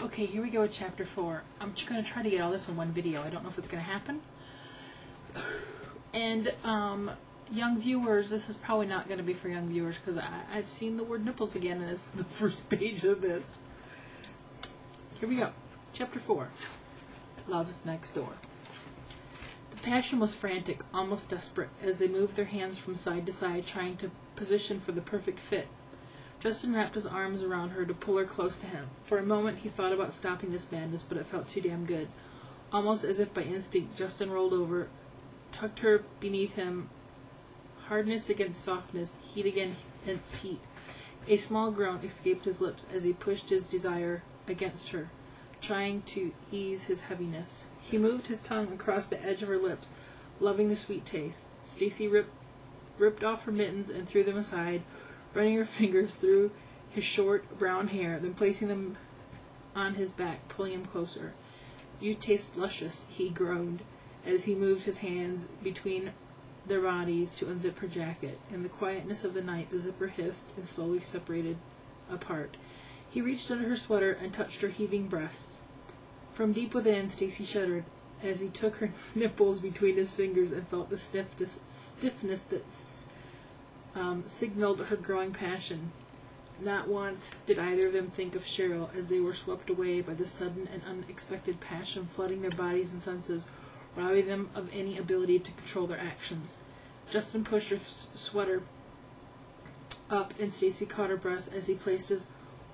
Okay, here we go with chapter 4. I'm just going to try to get all this in one video. I don't know if it's going to happen. And, young viewers, this is probably not going to be for young viewers because I've seen the word nipples again and it's the first page of this. Here we go. Chapter 4. Love's Next Door. The passion was frantic, almost desperate, as they moved their hands from side to side, trying to position for the perfect fit. Justin wrapped his arms around her to pull her close to him. For a moment he thought about stopping this madness, but it felt too damn good. Almost as if by instinct, Justin rolled over, tucked her beneath him, hardness against softness, heat against heat. A small groan escaped his lips as he pushed his desire against her, trying to ease his heaviness. He moved his tongue across the edge of her lips, loving the sweet taste. Stacy ripped off her mittens and threw them aside, running her fingers through his short brown hair, then placing them on his back, pulling him closer. "You taste luscious," he groaned, as he moved his hands between their bodies to unzip her jacket. In the quietness of the night, the zipper hissed and slowly separated apart. He reached under her sweater and touched her heaving breasts. From deep within, Stacy shuddered as he took her nipples between his fingers and felt the stiffness that signaled her growing passion. Not once did either of them think of Cheryl as they were swept away by the sudden and unexpected passion flooding their bodies and senses, robbing them of any ability to control their actions. Justin pushed her sweater up, and Stacy caught her breath as he placed his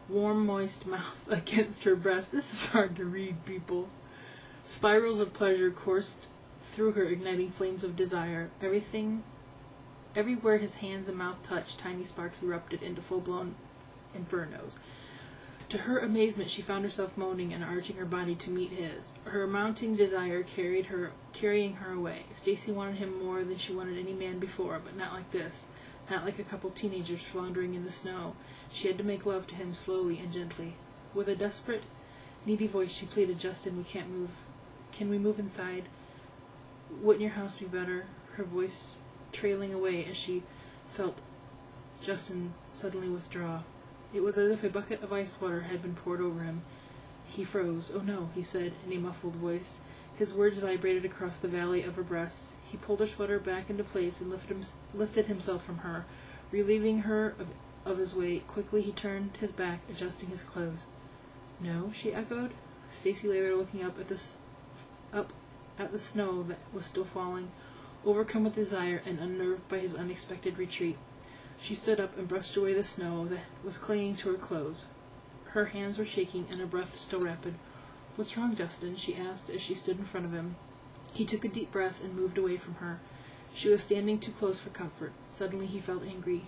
warm, moist mouth against her breast. This is hard to read, people. Spirals of pleasure coursed through her, igniting flames of desire. Everywhere his hands and mouth touched, tiny sparks erupted into full-blown infernos. To her amazement, she found herself moaning and arching her body to meet his. Her mounting desire carrying her away. Stacy wanted him more than she wanted any man before, but not like this. Not like a couple teenagers floundering in the snow. She had to make love to him slowly and gently. With a desperate, needy voice, she pleaded, "Justin, we can't move. Can we move inside? Wouldn't your house be better?" Her voice trailing away as she felt Justin suddenly withdraw. It was as if a bucket of ice water had been poured over him. He froze. "Oh no," he said in a muffled voice. His words vibrated across the valley of her breasts. He pulled her sweater back into place and lifted himself from her, relieving her of his weight. Quickly he turned his back, adjusting his clothes. "No?" she echoed. Stacy lay there looking up at the snow that was still falling, overcome with desire and unnerved by his unexpected retreat. She stood up and brushed away the snow that was clinging to her clothes. Her hands were shaking and her breath still rapid. "What's wrong, Justin?" she asked as she stood in front of him. He took a deep breath and moved away from her. She was standing too close for comfort. Suddenly he felt angry.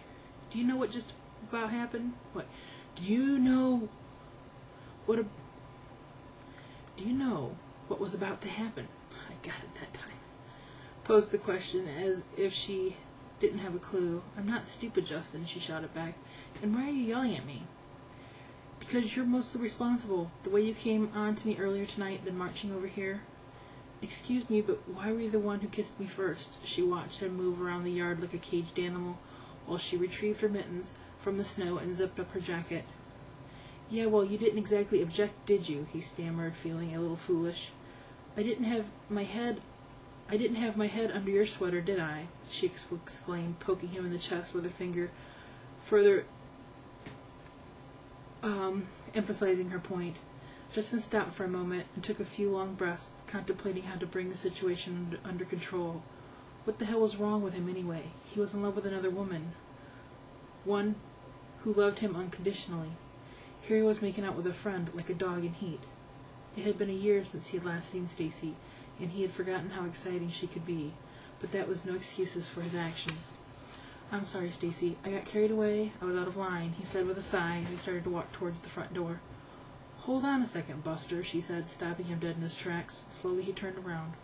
"Do you know what just about happened? What? Do you know what was about to happen?" I got it that time. Posed the question as if she didn't have a clue. "I'm not stupid, Justin," she shouted back. "And why are you yelling at me?" "Because you're mostly responsible. The way you came on to me earlier tonight, then marching over here." "Excuse me, but why were you the one who kissed me first?" She watched him move around the yard like a caged animal, while she retrieved her mittens from the snow and zipped up her jacket. "Yeah, well, you didn't exactly object, did you?" he stammered, feeling a little foolish. I didn't have my head under your sweater, did I?" she exclaimed, poking him in the chest with her finger, further emphasizing her point. Justin stopped for a moment and took a few long breaths, contemplating how to bring the situation under control. What the hell was wrong with him anyway? He was in love with another woman, one who loved him unconditionally. Here he was making out with a friend like a dog in heat. It had been a year since he had last seen Stacy, and he had forgotten how exciting she could be, but that was no excuses for his actions. "I'm sorry, Stacy. I got carried away. I was out of line," he said with a sigh as he started to walk towards the front door. "Hold on a second, Buster," she said, stopping him dead in his tracks. Slowly he turned around.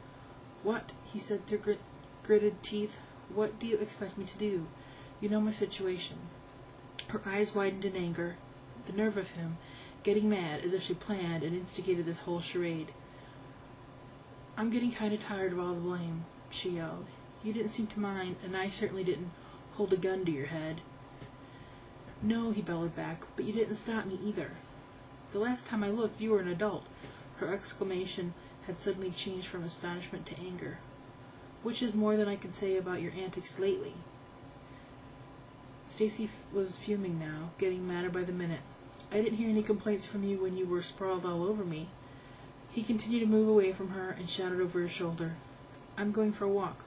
"What?" he said through gritted teeth. "What do you expect me to do? You know my situation." Her eyes widened in anger. The nerve of him, getting mad as if she planned and instigated this whole charade. "I'm getting kind of tired of all the blame," she yelled. "You didn't seem to mind, and I certainly didn't hold a gun to your head." "No," he bellowed back, "but you didn't stop me either." The last time I looked, you were an adult." Her exclamation had suddenly changed from astonishment to anger. "Which is more than I can say about your antics lately." Stacy was fuming now, getting madder by the minute. "I didn't hear any complaints from you when you were sprawled all over me." He continued to move away from her and shouted over his shoulder, "I'm going for a walk,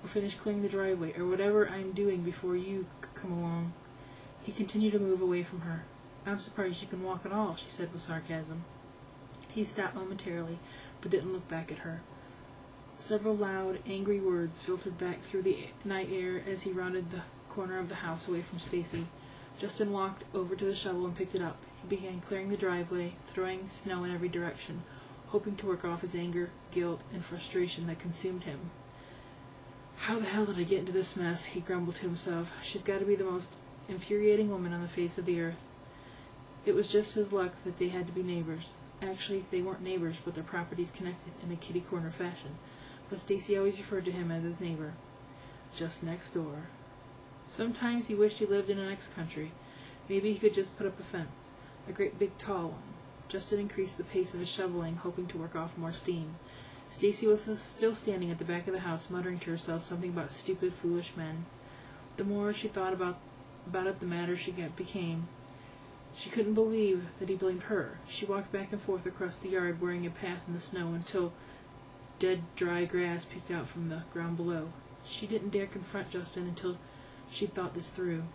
or finish clearing the driveway, or whatever I'm doing before you come along." He continued to move away from her. "I'm surprised you can walk at all," she said with sarcasm. He stopped momentarily, but didn't look back at her. Several loud, angry words filtered back through the night air as he rounded the corner of the house away from Stacy. Justin walked over to the shovel and picked it up. He began clearing the driveway, throwing snow in every direction, hoping to work off his anger, guilt, and frustration that consumed him. "How the hell did I get into this mess?" he grumbled to himself. "She's got to be the most infuriating woman on the face of the earth." It was just his luck that they had to be neighbors. Actually, they weren't neighbors, but their properties connected in a kitty-corner fashion. But Stacy always referred to him as his neighbor. Just next door. Sometimes he wished he lived in the next country. Maybe he could just put up a fence, a great big tall one. Justin increased the pace of his shoveling, hoping to work off more steam. Stacy was still standing at the back of the house, muttering to herself something about stupid, foolish men. The more she thought about it, the madder she became. She couldn't believe that he blamed her. She walked back and forth across the yard, wearing a path in the snow, until dead, dry grass peeked out from the ground below. She didn't dare confront Justin until she'd thought this through.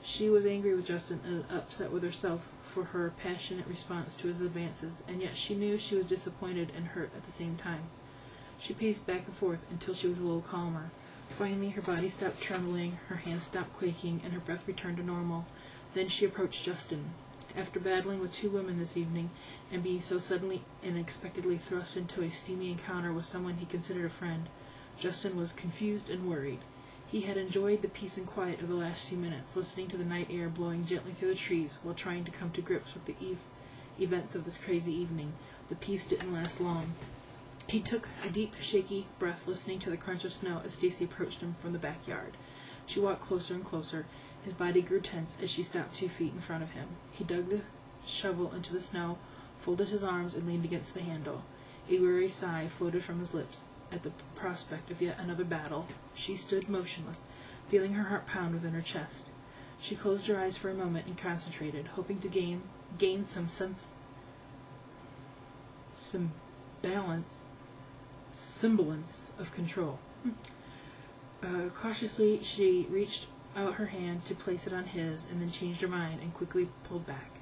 She was angry with Justin and upset with herself for her passionate response to his advances, and yet she knew she was disappointed and hurt at the same time. She paced back and forth until she was a little calmer. Finally, her body stopped trembling, her hands stopped quaking, and her breath returned to normal. Then she approached Justin. After battling with 2 women this evening, and being so suddenly and unexpectedly thrust into a steamy encounter with someone he considered a friend, Justin was confused and worried. He had enjoyed the peace and quiet of the last few minutes, listening to the night air blowing gently through the trees while trying to come to grips with the events of this crazy evening. The peace didn't last long. He took a deep, shaky breath, listening to the crunch of snow as Stacy approached him from the backyard. She walked closer and closer. His body grew tense as she stopped 2 feet in front of him. He dug the shovel into the snow, folded his arms, and leaned against the handle. A weary sigh floated from his lips at the prospect of yet another battle. She stood motionless, feeling her heart pound within her chest. She closed her eyes for a moment and concentrated, hoping to gain some semblance of control. Cautiously, she reached out her hand to place it on his, and then changed her mind and quickly pulled back.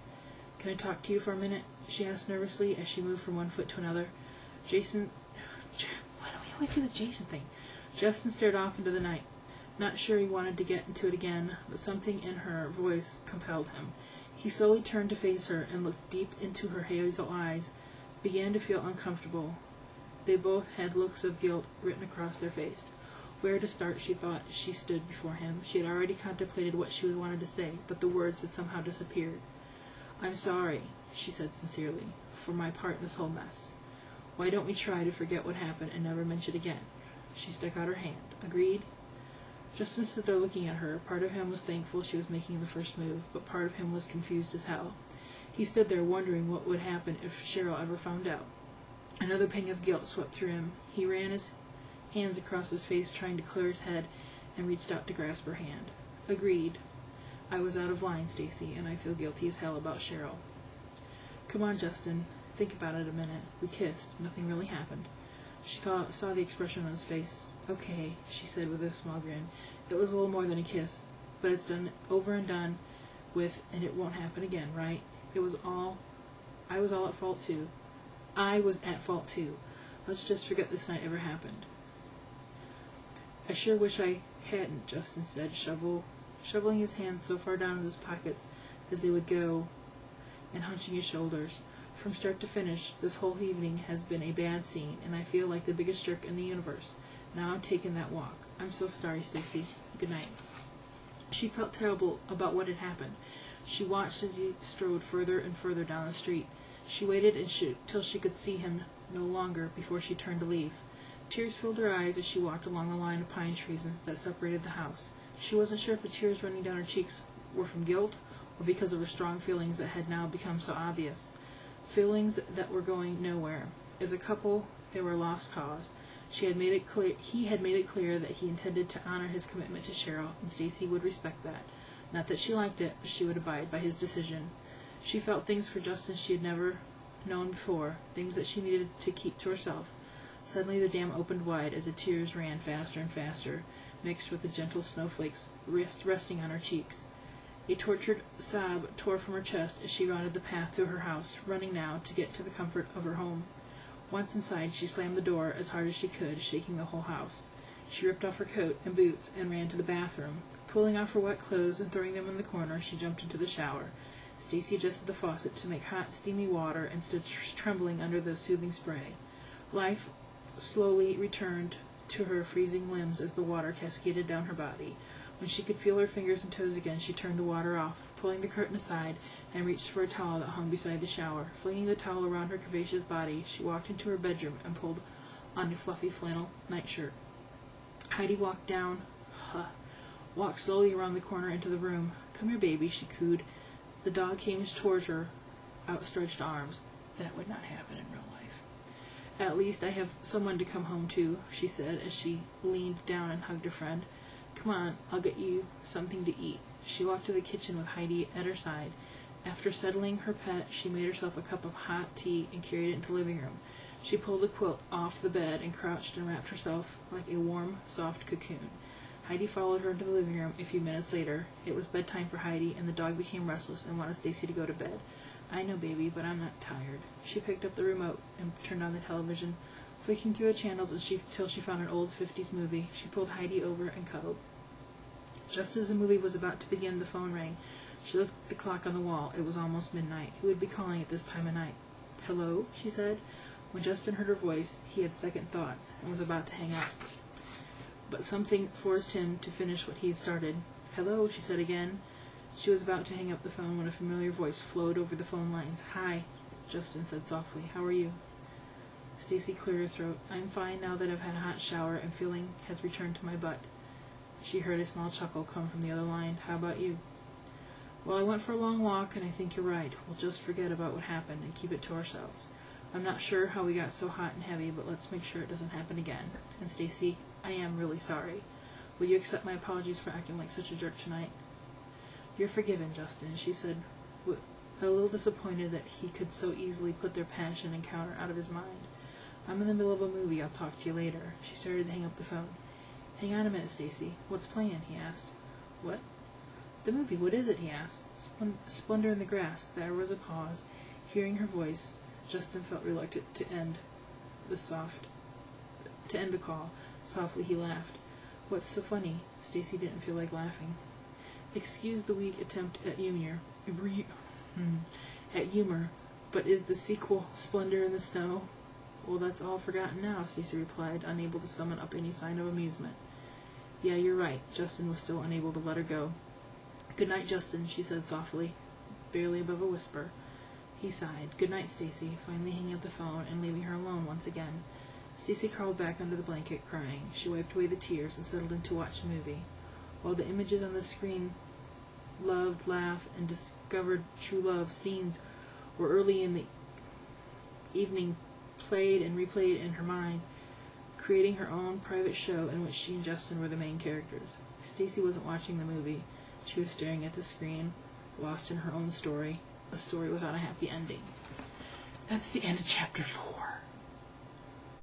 "Can I talk to you for a minute?" she asked nervously as she moved from one foot to another. Why do we always do the Jason thing? Justin stared off into the night. Not sure he wanted to get into it again, but something in her voice compelled him. He slowly turned to face her and looked deep into her hazel eyes, began to feel uncomfortable. They both had looks of guilt written across their face. Where to start, she thought, she stood before him. She had already contemplated what she wanted to say, but the words had somehow disappeared. "I'm sorry," she said sincerely, "for my part in this whole mess. Why don't we try to forget what happened and never mention it again?" She stuck out her hand. "Agreed?" Justin stood there looking at her. Part of him was thankful she was making the first move, but part of him was confused as hell. He stood there wondering what would happen if Cheryl ever found out. Another pang of guilt swept through him. He ran his hands across his face, trying to clear his head, and reached out to grasp her hand. "Agreed. I was out of line, Stacy, and I feel guilty as hell about Cheryl." "Come on, Justin. Think about it a minute. We kissed. Nothing really happened." She saw the expression on his face. "Okay," she said with a small grin. "It was a little more than a kiss, but it's done over and done with, and it won't happen again, right? I was all at fault too. Let's just forget this night ever happened." "I sure wish I hadn't," Justin said, shoveling his hands so far down in his pockets as they would go, and hunching his shoulders. "From start to finish, this whole evening has been a bad scene, and I feel like the biggest jerk in the universe. Now I'm taking that walk. I'm so sorry, Stacy. Good night." She felt terrible about what had happened. She watched as he strode further and further down the street. She waited till she could see him no longer before she turned to leave. Tears filled her eyes as she walked along the line of pine trees that separated the house. She wasn't sure if the tears running down her cheeks were from guilt or because of her strong feelings that had now become so obvious. Feelings that were going nowhere. As a couple, they were a lost cause. He had made it clear that he intended to honor his commitment to Cheryl, and Stacy would respect that. Not that she liked it, but she would abide by his decision. She felt things for Justin she had never known before, things that she needed to keep to herself. Suddenly the dam opened wide as the tears ran faster and faster, mixed with the gentle snowflakes resting on her cheeks. A tortured sob tore from her chest as she rounded the path through her house, running now to get to the comfort of her home. Once inside, she slammed the door as hard as she could, shaking the whole house. She ripped off her coat and boots and ran to the bathroom. Pulling off her wet clothes and throwing them in the corner, she jumped into the shower. Stacy adjusted the faucet to make hot, steamy water and stood trembling under the soothing spray. Life slowly returned to her freezing limbs as the water cascaded down her body. When she could feel her fingers and toes again, she turned the water off, pulling the curtain aside, and reached for a towel that hung beside the shower. Flinging the towel around her curvaceous body, she walked into her bedroom and pulled on a fluffy flannel nightshirt. Heidi walked slowly around the corner into the room. "Come here, baby," she cooed. The dog came towards her, outstretched arms. That would not happen in real life. "At least I have someone to come home to," she said as she leaned down and hugged her friend. "Come on, I'll get you something to eat." She walked to the kitchen with Heidi at her side. After settling her pet, she made herself a cup of hot tea and carried it into the living room. She pulled the quilt off the bed and crouched and wrapped herself like a warm, soft cocoon. Heidi followed her into the living room a few minutes later. It was bedtime for Heidi, and the dog became restless and wanted Stacy to go to bed. "I know, baby, but I'm not tired." She picked up the remote and turned on the television, flicking through the channels till she found an old 50s movie. She pulled Heidi over and cuddled. Just as the movie was about to begin, the phone rang. She looked at the clock on the wall. It was almost midnight. Who would be calling at this time of night? "Hello?" she said. When Justin heard her voice, he had second thoughts and was about to hang up. But something forced him to finish what he had started. "Hello," she said again. She was about to hang up the phone when a familiar voice flowed over the phone lines. "Hi," Justin said softly. "How are you?" Stacy cleared her throat. "I'm fine now that I've had a hot shower and feeling has returned to my butt." She heard a small chuckle come from the other line. "How about you?" "Well, I went for a long walk, and I think you're right. We'll just forget about what happened and keep it to ourselves. I'm not sure how we got so hot and heavy, but let's make sure it doesn't happen again. And Stacy, I am really sorry. Will you accept my apologies for acting like such a jerk tonight?" "You're forgiven, Justin," she said, a little disappointed that he could so easily put their passion encounter out of his mind. "I'm in the middle of a movie. I'll talk to you later." She started to hang up the phone. "Hang on a minute, Stacy. What's playing?" he asked. "What?" "The movie. What is it?" he asked. Splendor in the Grass." There was a pause. Hearing her voice, Justin felt reluctant to end the call. Softly he laughed. "What's so funny?" Stacy didn't feel like laughing. "Excuse the weak attempt at humor, but is the sequel Splendor in the Snow?" "Well, that's all forgotten now," Stacy replied, unable to summon up any sign of amusement. "Yeah, you're right." Justin was still unable to let her go. "Good night, Justin," she said softly, barely above a whisper. He sighed. "Good night, Stacy," finally hanging up the phone and leaving her alone once again. Stacy crawled back under the blanket, crying. She wiped away the tears and settled in to watch the movie. While the images on the screen, loved, laughed, and discovered true love scenes were early in the evening played and replayed in her mind, creating her own private show in which she and Justin were the main characters. Stacy wasn't watching the movie. She was staring at the screen, lost in her own story, a story without a happy ending. That's the end of chapter 4.